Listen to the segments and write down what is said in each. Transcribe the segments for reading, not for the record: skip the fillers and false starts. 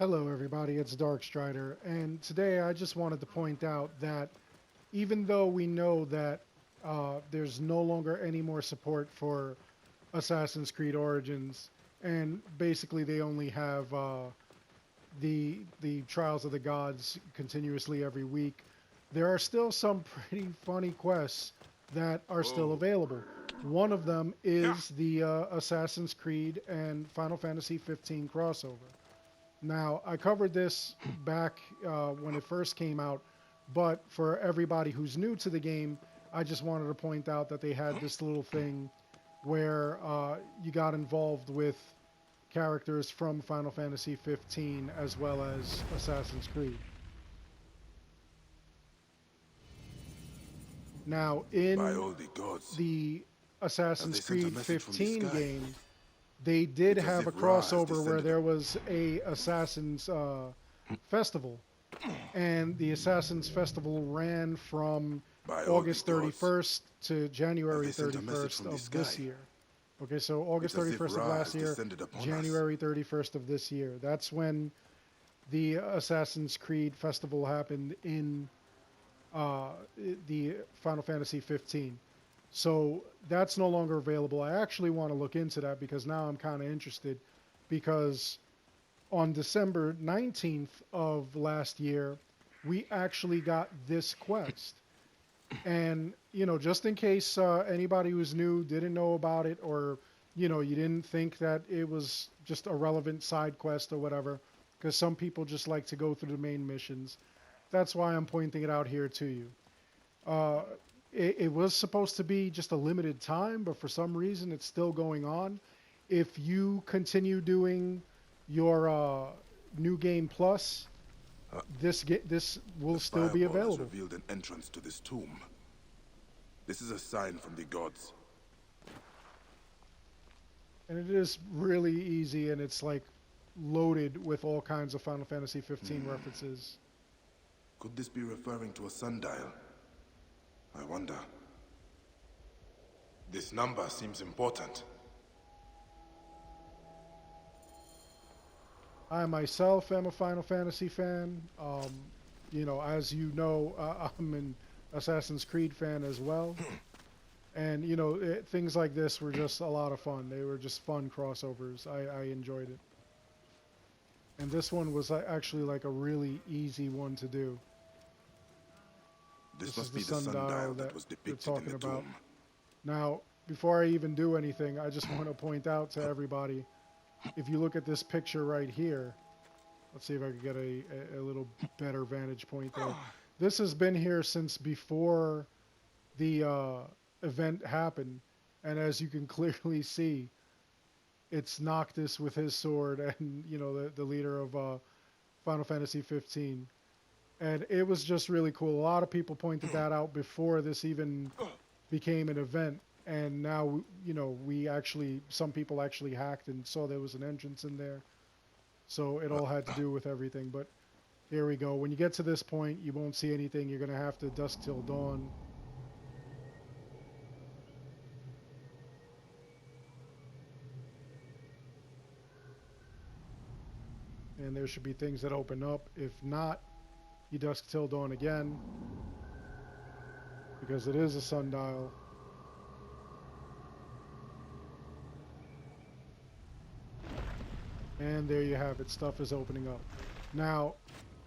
Hello, everybody. It's Darkstrider, and today I just wanted to point out that even though we know that there's no longer any more support for Assassin's Creed Origins, and basically they only have the Trials of the Gods continuously every week, there are still some pretty funny quests that are still Oh, available. One of them yeah. is the Assassin's Creed and Final Fantasy 15 crossover. Now, I covered this back when it first came out, but for everybody who's new to the game, I just wanted to point out that they had this little thing where you got involved with characters from Final Fantasy 15 as well as Assassin's Creed. Now, By in all the gods, the have they Assassin's sent a Creed message from the 15 sky? game, they did It's as have if a Ra has crossover where descended there was a Assassin's festival, and the Assassins Festival ran from By all the August gods, 31st to have January they sent a message 31st from the of this sky? year. Okay, so August It's as if 31st of Ra last has year, descended upon us. January 31st of this year. That's when the Assassin's Creed Festival happened in uh, the Final Fantasy 15. So that's no longer available. I actually want to look into that because now I'm kind of interested because on December 19th of last year, we actually got this quest. And, just in case anybody who's new didn't know about it, or, you didn't think that it was just a relevant side quest or whatever, because some people just like to go through the main missions. That's why I'm pointing it out here to you. Uh, it was supposed to be just a limited time, but for some reason it's still going on. If you continue doing your new game plus, Uh, this will the still be fireball has available. revealed an entrance to this tomb. This is a sign from the gods. And it is really easy, and it's like loaded with all kinds of Final Fantasy 15 references. Could this be referring to a sundial? I wonder. This number seems important. I myself am a Final Fantasy fan. As you know, I'm an Assassin's Creed fan as well. And, things like this were just a lot of fun. They were just fun crossovers. I enjoyed it. And this one was actually like a really easy one to do. This This is must the be the sundial sundial that that was we're depicted in talking the about. tomb. Now, before I even do anything, I just want to point out to everybody, if you look at this picture right here, let's see if I can get a little better vantage point there. This has been here since before the event happened, and as you can clearly see, it's Noctis with his sword and, the leader of Final Fantasy 15. And it was just really cool. A lot of people pointed that out before this even became an event. And now, some people actually hacked and saw there was an entrance in there. So it all had to do with everything. But here we go. When you get to this point, you won't see anything. You're going to have to dusk till dawn. And there should be things that open up. If not, you dusk till dawn again. Because it is a sundial. And there you have it. Stuff is opening up. Now,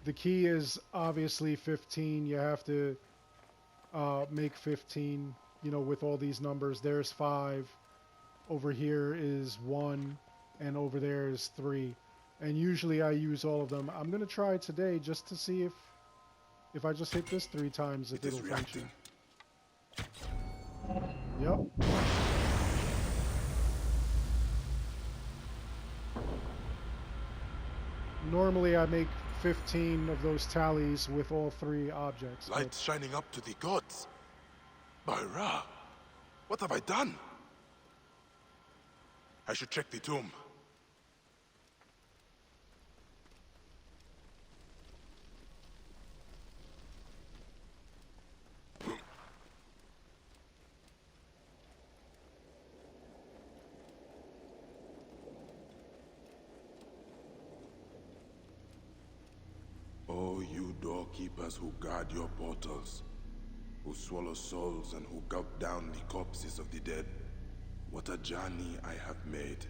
the key is obviously 15. You have to make 15, with all these numbers. There's 5. Over here is 1. And over there is 3. And usually I use all of them. I'm going to try today just to see if I just hit this 3 times, if It is it'll function. reacting. Yep. Normally I make 15 of those tallies with all 3 objects. Light shining up to the gods. By Ra, what have I done? I should check the tomb. doorkeepers who guard your portals, who swallow souls and who gulp down the corpses of the dead. What a journey I have made.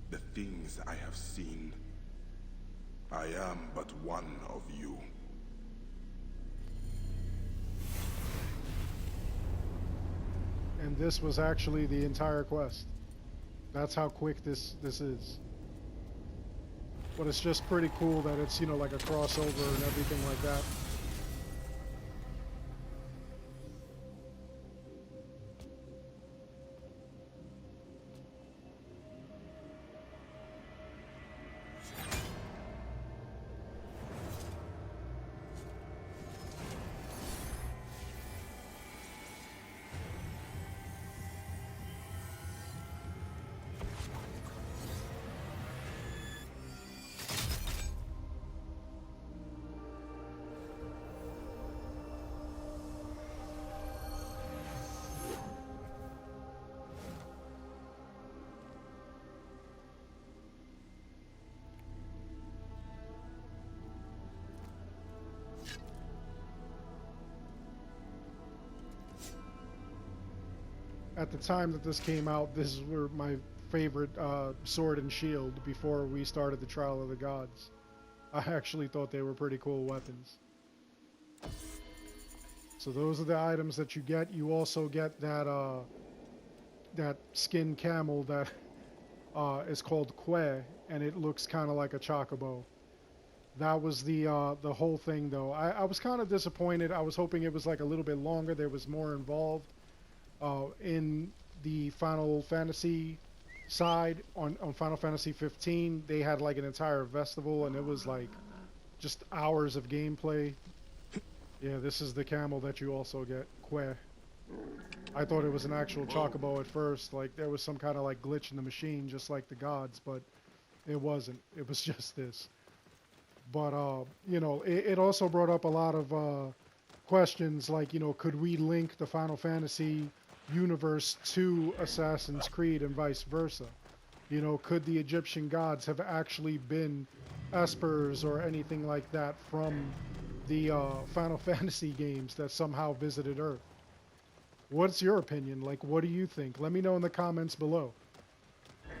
The things I have seen. I am but one of you. And this was actually the entire quest. That's how quick this is. But it's just pretty cool that it's, you know, like a crossover and everything like that. At the time that this came out, this were my favorite sword and shield before we started the Trial of the Gods. I actually thought they were pretty cool weapons. So those are the items that you get. You also get that that skin camel that is called Kwe, and it looks kind of like a chocobo. That was the whole thing, though. I was kind of disappointed. I was hoping it was like a little bit longer. There was more involved. In the Final Fantasy side, on Final Fantasy 15, they had like an entire festival, and it was like just hours of gameplay. Yeah, this is the camel that you also get, Kwe. I thought it was an actual chocobo at first, like there was some kind of like glitch in the machine, just like the gods, but it wasn't. It was just this. But, you know, it also brought up a lot of questions like, you know, could we link the Final Fantasy universe to Assassin's Creed and vice versa? You know, could the Egyptian gods have actually been espers or anything like that from the Final Fantasy games that somehow visited Earth? What's your opinion? Like, what do you think? Let me know in the comments below.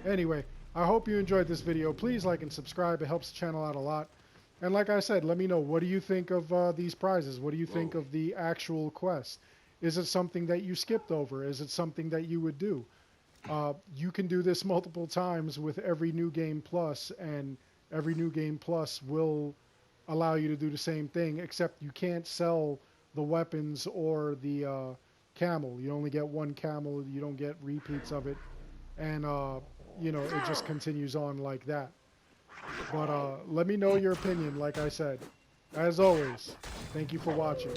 Anyway, I hope you enjoyed this video. Please like and subscribe. It helps the channel out a lot. And like I said, let me know, what do you think of these prizes? What do you think of the actual quest? Is it something that you skipped over? Is it something that you would do? You can do this multiple times with every New Game Plus, and every New Game Plus will allow you to do the same thing, except you can't sell the weapons or the camel. You only get one camel. You don't get repeats of it. And, you know, it just continues on like that. But let me know your opinion, like I said. As always, thank you for watching.